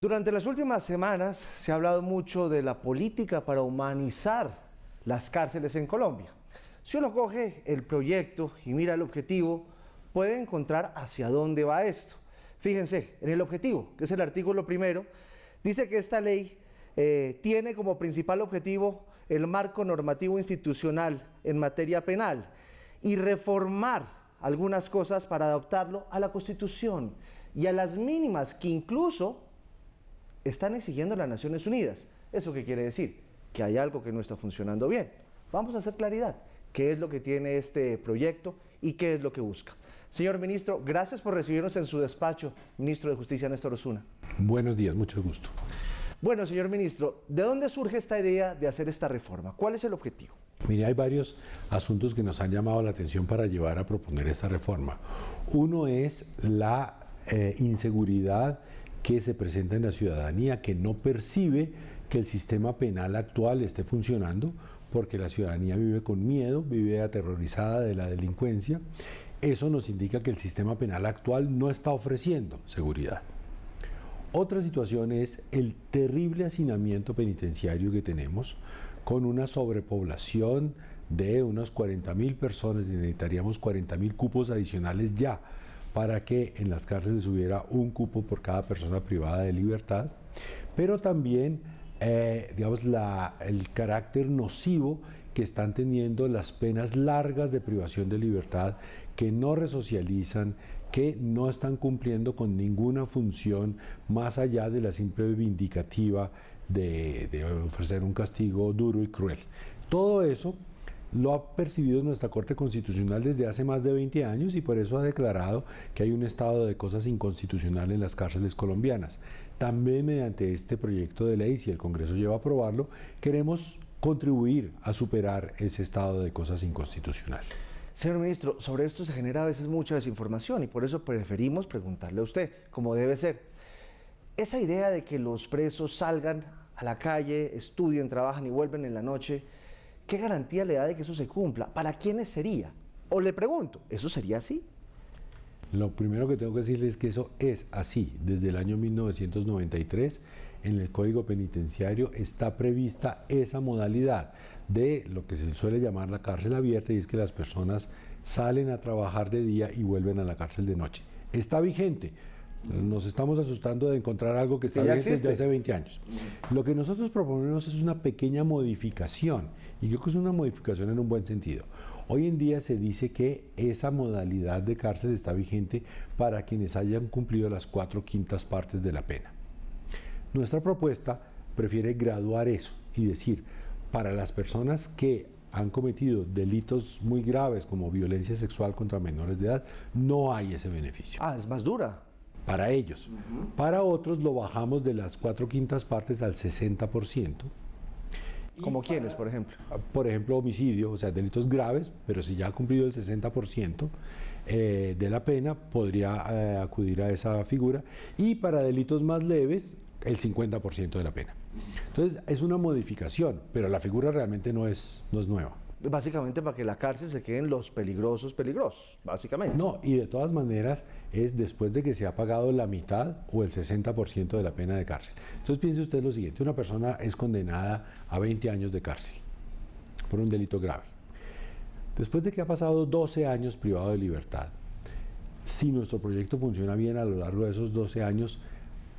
Durante las últimas semanas se ha hablado mucho de la política para humanizar las cárceles en Colombia. Si uno coge el proyecto y mira el objetivo, puede encontrar hacia dónde va esto. Fíjense, en el objetivo, que es el artículo primero, dice que esta ley tiene como principal objetivo el marco normativo institucional en materia penal y reformar algunas cosas para adaptarlo a la Constitución y a las mínimas que incluso están exigiendo las Naciones Unidas. ¿Eso qué quiere decir? Que hay algo que no está funcionando bien. Vamos a hacer claridad. ¿Qué es lo que tiene este proyecto y qué es lo que busca? Señor ministro, gracias por recibirnos en su despacho, ministro de Justicia Néstor Osuna. Buenos días, mucho gusto. Bueno, señor ministro, ¿de dónde surge esta idea de hacer esta reforma? ¿Cuál es el objetivo? Mire, hay varios asuntos que nos han llamado la atención para llevar a proponer esta reforma. Uno es la inseguridad que se presenta en la ciudadanía, que no percibe que el sistema penal actual esté funcionando, porque la ciudadanía vive con miedo, vive aterrorizada de la delincuencia. Eso nos indica que el sistema penal actual no está ofreciendo seguridad. Otra situación es el terrible hacinamiento penitenciario que tenemos, con una sobrepoblación de unas 40.000 personas, y necesitaríamos 40.000 cupos adicionales ya para que en las cárceles hubiera un cupo por cada persona privada de libertad, pero también el carácter nocivo que están teniendo las penas largas de privación de libertad, que no resocializan, que no están cumpliendo con ninguna función más allá de la simple vindicativa de ofrecer un castigo duro y cruel. Todo eso lo ha percibido nuestra Corte Constitucional desde hace más de 20 años y por eso ha declarado que hay un estado de cosas inconstitucional en las cárceles colombianas. También mediante este proyecto de ley, si el Congreso lleva a aprobarlo, queremos contribuir a superar ese estado de cosas inconstitucional. Señor ministro, sobre esto se genera a veces mucha desinformación y por eso preferimos preguntarle a usted, como debe ser. Esa idea de que los presos salgan a la calle, estudien, trabajan y vuelven en la noche, ¿qué garantía le da de que eso se cumpla? ¿Para quiénes sería? O le pregunto, ¿eso sería así? Lo primero que tengo que decirles es que eso es así. Desde el año 1993, en el Código Penitenciario está prevista esa modalidad de lo que se suele llamar la cárcel abierta, y es que las personas salen a trabajar de día y vuelven a la cárcel de noche. Está vigente. Nos estamos asustando de encontrar algo que está vigente desde hace 20 años. Lo que nosotros proponemos es una pequeña modificación, y creo que es una modificación en un buen sentido. Hoy en día se dice que esa modalidad de cárcel está vigente para quienes hayan cumplido las 4/5 partes de la pena. Nuestra propuesta prefiere graduar eso y decir, para las personas que han cometido delitos muy graves como violencia sexual contra menores de edad, no hay ese beneficio. Ah, es más dura. Para ellos. Para otros lo bajamos de las 4/5 partes al 60%. ¿Como quiénes, por ejemplo? Por ejemplo, homicidio, o sea, delitos graves, pero si ya ha cumplido el 60% de la pena, podría acudir a esa figura. Y para delitos más leves, el 50% de la pena. Entonces, es una modificación, pero la figura realmente no es nueva. Básicamente para que la cárcel se queden los peligrosos, básicamente. No, y de todas maneras es después de que se ha pagado la mitad o el 60% de la pena de cárcel. Entonces piense usted lo siguiente, una persona es condenada a 20 años de cárcel por un delito grave. Después de que ha pasado 12 años privado de libertad, si nuestro proyecto funciona bien a lo largo de esos 12 años,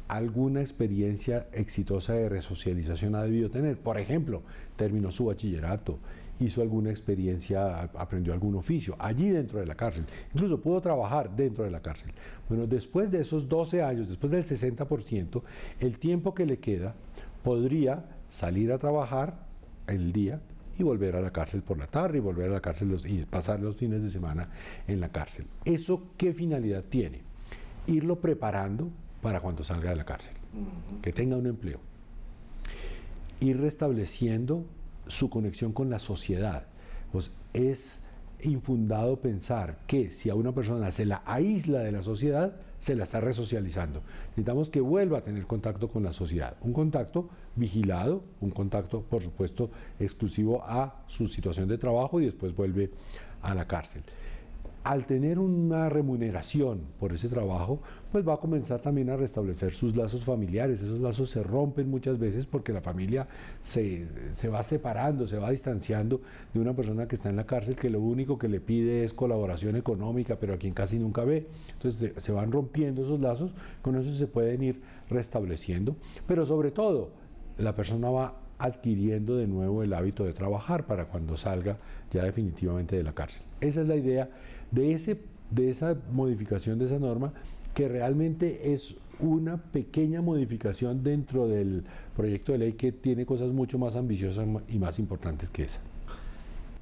alguna experiencia exitosa de resocialización ha debido tener. Por ejemplo, terminó su bachillerato, hizo alguna experiencia, aprendió algún oficio, allí dentro de la cárcel. Incluso pudo trabajar dentro de la cárcel. Bueno, después de esos 12 años, después del 60%, el tiempo que le queda, podría salir a trabajar el día y volver a la cárcel por la tarde, y volver a la cárcel y pasar los fines de semana en la cárcel. ¿Eso qué finalidad tiene? Irlo preparando para cuando salga de la cárcel, que tenga un empleo. Ir restableciendo su conexión con la sociedad. Pues es infundado pensar que si a una persona se la aísla de la sociedad, se la está resocializando. Necesitamos que vuelva a tener contacto con la sociedad, un contacto vigilado, un contacto, por supuesto, exclusivo a su situación de trabajo, y después vuelve a la cárcel. al tener una remuneración por ese trabajo, pues va a comenzar también a restablecer sus lazos familiares. Esos lazos se rompen muchas veces porque la familia se va separando, se va distanciando de una persona que está en la cárcel, que lo único que le pide es colaboración económica, pero a quien casi nunca ve. Entonces se van rompiendo esos lazos, con eso se pueden ir restableciendo, pero sobre todo la persona va adquiriendo de nuevo el hábito de trabajar para cuando salga ya definitivamente de la cárcel. Esa es la idea de esa modificación de esa norma, que realmente es una pequeña modificación dentro del proyecto de ley que tiene cosas mucho más ambiciosas y más importantes que esa.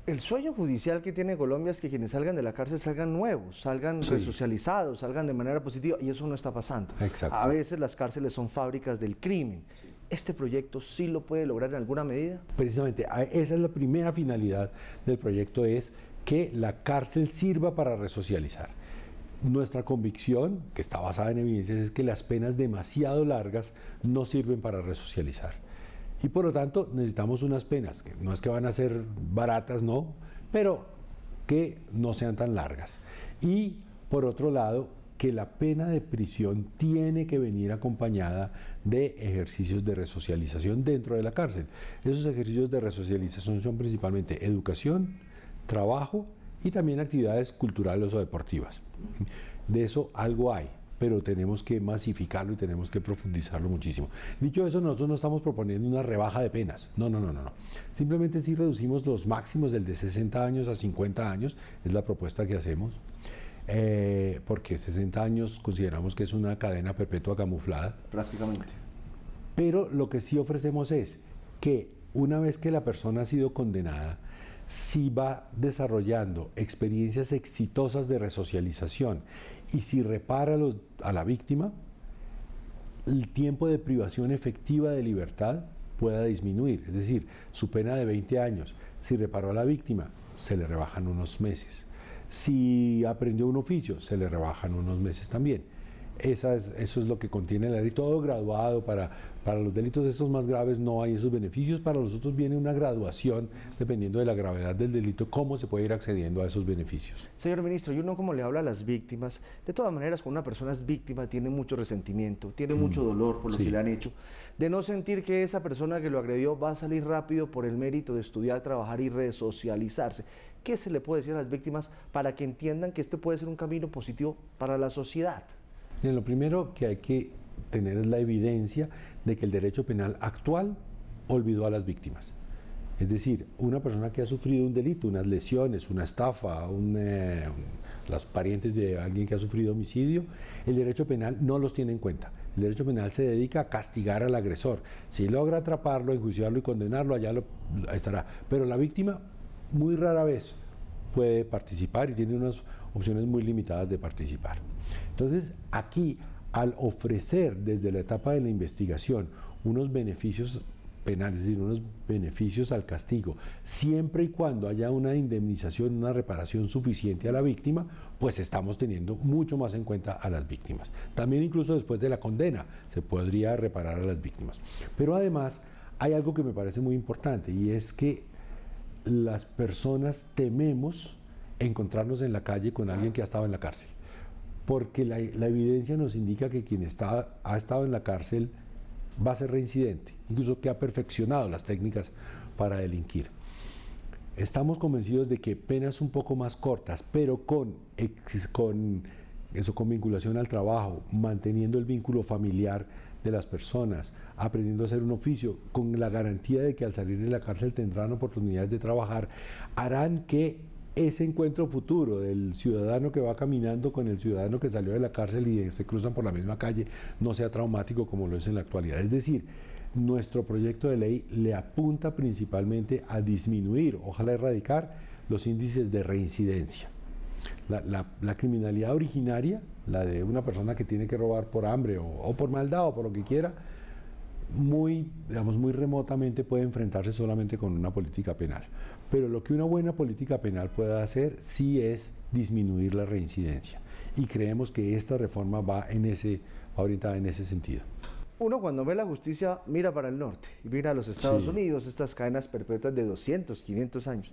El sueño judicial que tiene Colombia es que quienes salgan de la cárcel salgan nuevos, salgan resocializados, salgan de manera positiva, y eso no está pasando. Exacto. A veces las cárceles son fábricas del crimen. ¿Este proyecto sí lo puede lograr en alguna medida? Precisamente, esa es la primera finalidad del proyecto, es que la cárcel sirva para resocializar. Nuestra convicción, que está basada en evidencias, es que las penas demasiado largas no sirven para resocializar. Y por lo tanto necesitamos unas penas, que no es que van a ser baratas, no, pero que no sean tan largas. Y por otro lado, que la pena de prisión tiene que venir acompañada de ejercicios de resocialización dentro de la cárcel. Esos ejercicios de resocialización son principalmente educación, trabajo y también actividades culturales o deportivas. De eso algo hay, pero tenemos que masificarlo y tenemos que profundizarlo muchísimo. Dicho eso, nosotros no estamos proponiendo una rebaja de penas, no. Simplemente sí reducimos los máximos del de 60 años a 50 años, es la propuesta que hacemos, porque 60 años consideramos que es una cadena perpetua camuflada. Prácticamente. Pero lo que sí ofrecemos es que una vez que la persona ha sido condenada, si va desarrollando experiencias exitosas de resocialización y si repara a la víctima, el tiempo de privación efectiva de libertad pueda disminuir. Es decir, su pena de 20 años, si reparó a la víctima, se le rebajan unos meses. Si aprendió un oficio, se le rebajan unos meses también. Eso es lo que contiene la ley, todo graduado. Para los delitos estos más graves no hay esos beneficios, para los otros viene una graduación dependiendo de la gravedad del delito, cómo se puede ir accediendo a esos beneficios. Señor ministro, y uno como le habla a las víctimas, de todas maneras cuando una persona es víctima tiene mucho resentimiento, tiene mucho dolor por lo que le han hecho, de no sentir que esa persona que lo agredió va a salir rápido por el mérito de estudiar, trabajar y resocializarse. ¿Qué se le puede decir a las víctimas para que entiendan que este puede ser un camino positivo para la sociedad? Bien, lo primero que hay que tener es la evidencia de que el derecho penal actual olvidó a las víctimas. Es decir, una persona que ha sufrido un delito, unas lesiones, una estafa, los parientes de alguien que ha sufrido homicidio, el derecho penal no los tiene en cuenta. El derecho penal se dedica a castigar al agresor. Si logra atraparlo, enjuiciarlo y condenarlo, allá estará. Pero la víctima muy rara vez puede participar y tiene unas opciones muy limitadas de participar. Entonces, aquí, al ofrecer desde la etapa de la investigación unos beneficios penales, es decir, unos beneficios al castigo, siempre y cuando haya una indemnización, una reparación suficiente a la víctima, pues estamos teniendo mucho más en cuenta a las víctimas. También incluso después de la condena se podría reparar a las víctimas. Pero además hay algo que me parece muy importante, y es que las personas tememos encontrarnos en la calle con alguien que ha estado en la cárcel, porque la evidencia nos indica que quien ha estado en la cárcel va a ser reincidente, incluso que ha perfeccionado las técnicas para delinquir. Estamos convencidos de que penas un poco más cortas, pero con vinculación al trabajo, manteniendo el vínculo familiar de las personas, aprendiendo a hacer un oficio, con la garantía de que al salir de la cárcel tendrán oportunidades de trabajar, harán que ese encuentro futuro del ciudadano que va caminando con el ciudadano que salió de la cárcel y se cruzan por la misma calle no sea traumático como lo es en la actualidad. Es decir, nuestro proyecto de ley le apunta principalmente a disminuir, ojalá erradicar, los índices de reincidencia. La criminalidad originaria, la de una persona que tiene que robar por hambre o por maldad o por lo que quiera, muy remotamente puede enfrentarse solamente con una política penal. Pero lo que una buena política penal puede hacer sí es disminuir la reincidencia. Y creemos que esta reforma va orientada en ese sentido. Uno cuando ve la justicia mira para el norte y mira a los Estados Unidos, estas cadenas perpetuas de 200, 500 años.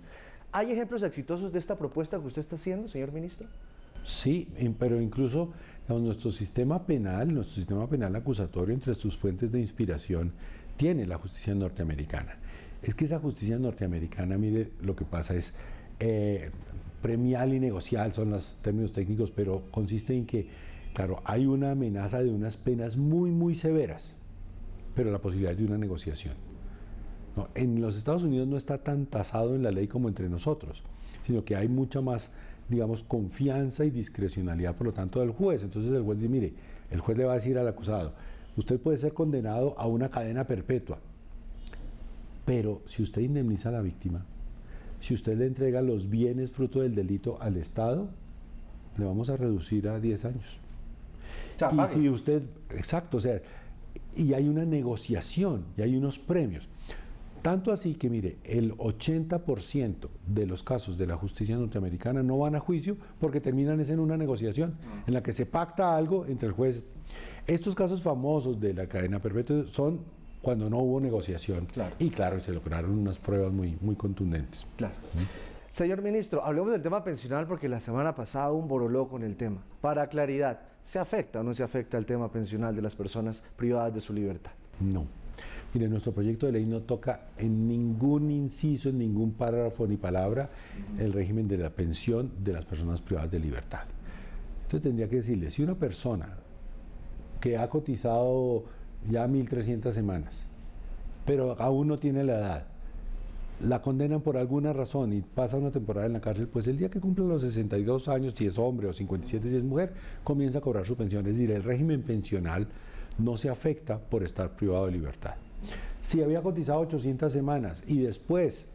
¿Hay ejemplos exitosos de esta propuesta que usted está haciendo, señor ministro? Sí, pero incluso digamos, nuestro sistema penal acusatorio, entre sus fuentes de inspiración, tiene la justicia norteamericana. Es que esa justicia norteamericana, mire, lo que pasa es premial y negocial, son los términos técnicos, pero consiste en que, claro, hay una amenaza de unas penas muy, muy severas, pero la posibilidad de una negociación. No, en los Estados Unidos no está tan tasado en la ley como entre nosotros, sino que hay mucha más, digamos, confianza y discrecionalidad, por lo tanto, del juez. Entonces el juez dice, mire, el juez le va a decir al acusado, usted puede ser condenado a una cadena perpetua, pero si usted indemniza a la víctima, si usted le entrega los bienes fruto del delito al Estado, le vamos a reducir a 10 años. Y si usted, exacto, o sea, y hay una negociación, y hay unos premios. Tanto así que, mire, el 80% de los casos de la justicia norteamericana no van a juicio porque terminan en una negociación en la que se pacta algo entre el juez. Estos casos famosos de la cadena perpetua son cuando no hubo negociación. Claro. Y claro, se lograron unas pruebas muy, muy contundentes. Claro. Señor ministro, hablemos del tema pensional porque la semana pasada hubo un boroló con el tema. Para claridad, ¿se afecta o no se afecta el tema pensional de las personas privadas de su libertad? No. Mire, nuestro proyecto de ley no toca en ningún inciso, en ningún párrafo ni palabra el régimen de la pensión de las personas privadas de libertad. Entonces tendría que decirle, si una persona que ha cotizado ya 1.300 semanas, pero aún no tiene la edad, la condenan por alguna razón y pasa una temporada en la cárcel, pues el día que cumple los 62 años, si es hombre, o 57 si es mujer, comienza a cobrar su pensión. Es decir, el régimen pensional no se afecta por estar privado de libertad. Si había cotizado 800 semanas y después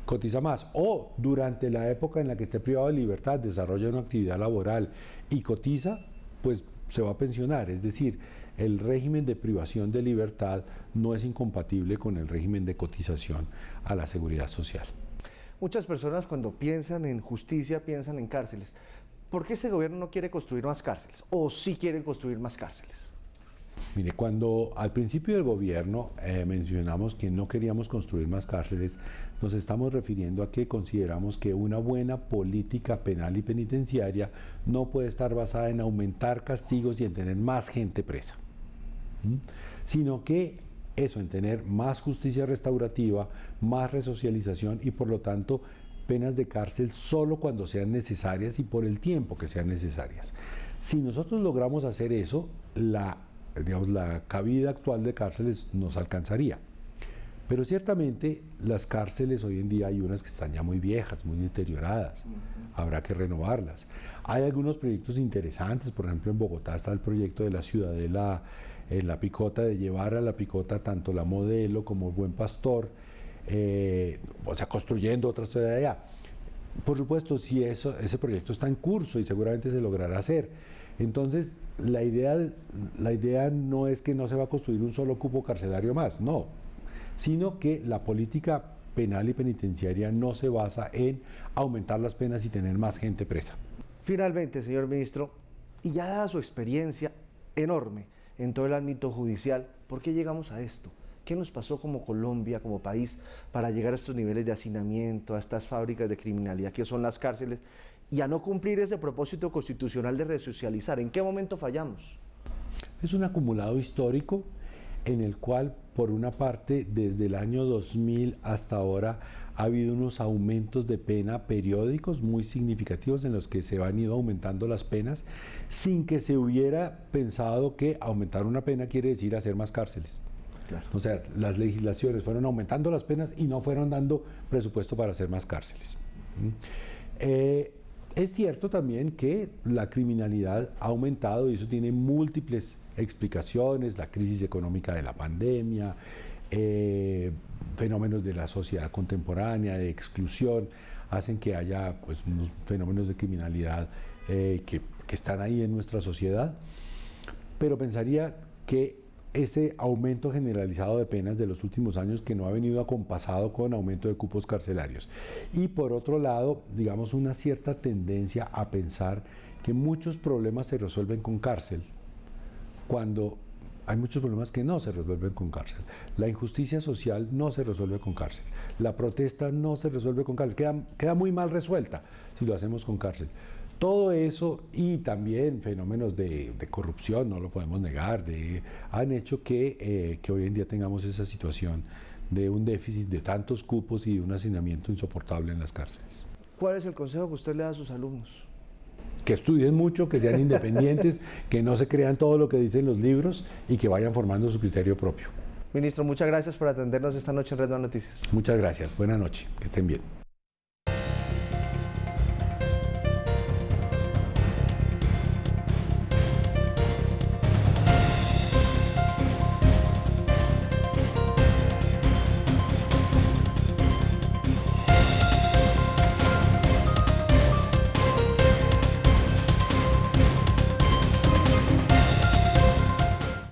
cotiza más, o durante la época en la que esté privado de libertad desarrolla una actividad laboral y cotiza, pues se va a pensionar. Es decir, el régimen de privación de libertad no es incompatible con el régimen de cotización a la seguridad social. Muchas personas cuando piensan en justicia piensan en cárceles. ¿Por qué este gobierno no quiere construir más cárceles? ¿O sí quieren construir más cárceles? Mire, cuando al principio del gobierno mencionamos que no queríamos construir más cárceles, nos estamos refiriendo a que consideramos que una buena política penal y penitenciaria no puede estar basada en aumentar castigos y en tener más gente presa, sino que eso, en tener más justicia restaurativa, más resocialización y por lo tanto penas de cárcel solo cuando sean necesarias y por el tiempo que sean necesarias. Si nosotros logramos hacer eso, la cabida actual de cárceles nos alcanzaría. Pero ciertamente las cárceles hoy en día hay unas que están ya muy viejas, muy deterioradas, habrá que renovarlas. Hay algunos proyectos interesantes, por ejemplo en Bogotá está el proyecto de la Ciudadela, La Picota, de llevar a La Picota tanto la Modelo como Buen Pastor, o sea, construyendo otra ciudad allá. Por supuesto, si ese proyecto está en curso y seguramente se logrará hacer. Entonces, la idea no es que no se va a construir un solo cupo carcelario más, no, sino que la política penal y penitenciaria no se basa en aumentar las penas y tener más gente presa. Finalmente, señor ministro, y ya dada su experiencia enorme en todo el ámbito judicial, ¿por qué llegamos a esto? ¿Qué nos pasó como Colombia, como país, para llegar a estos niveles de hacinamiento, a estas fábricas de criminalidad que son las cárceles, y a no cumplir ese propósito constitucional de resocializar? ¿En qué momento fallamos? Es un acumulado histórico en el cual, por una parte, desde el año 2000 hasta ahora, ha habido unos aumentos de pena periódicos muy significativos en los que se han ido aumentando las penas sin que se hubiera pensado que aumentar una pena quiere decir hacer más cárceles. Claro. O sea, las legislaciones fueron aumentando las penas y no fueron dando presupuesto para hacer más cárceles. Es cierto también que la criminalidad ha aumentado y eso tiene múltiples explicaciones, la crisis económica de la pandemia, fenómenos de la sociedad contemporánea, de exclusión, hacen que haya pues, unos fenómenos de criminalidad que están ahí en nuestra sociedad, pero pensaría que ese aumento generalizado de penas de los últimos años que no ha venido acompasado con aumento de cupos carcelarios. Y por otro lado, digamos, una cierta tendencia a pensar que muchos problemas se resuelven con cárcel, cuando hay muchos problemas que no se resuelven con cárcel. La injusticia social no se resuelve con cárcel. La protesta no se resuelve con cárcel. Queda muy mal resuelta si lo hacemos con cárcel. Todo eso y también fenómenos de corrupción, no lo podemos negar, han hecho que hoy en día tengamos esa situación de un déficit de tantos cupos y de un hacinamiento insoportable en las cárceles. ¿Cuál es el consejo que usted le da a sus alumnos? Que estudien mucho, que sean independientes, que no se crean todo lo que dicen los libros y que vayan formando su criterio propio. Ministro, muchas gracias por atendernos esta noche en Red Más Noticias. Muchas gracias. Buenas noches. Que estén bien.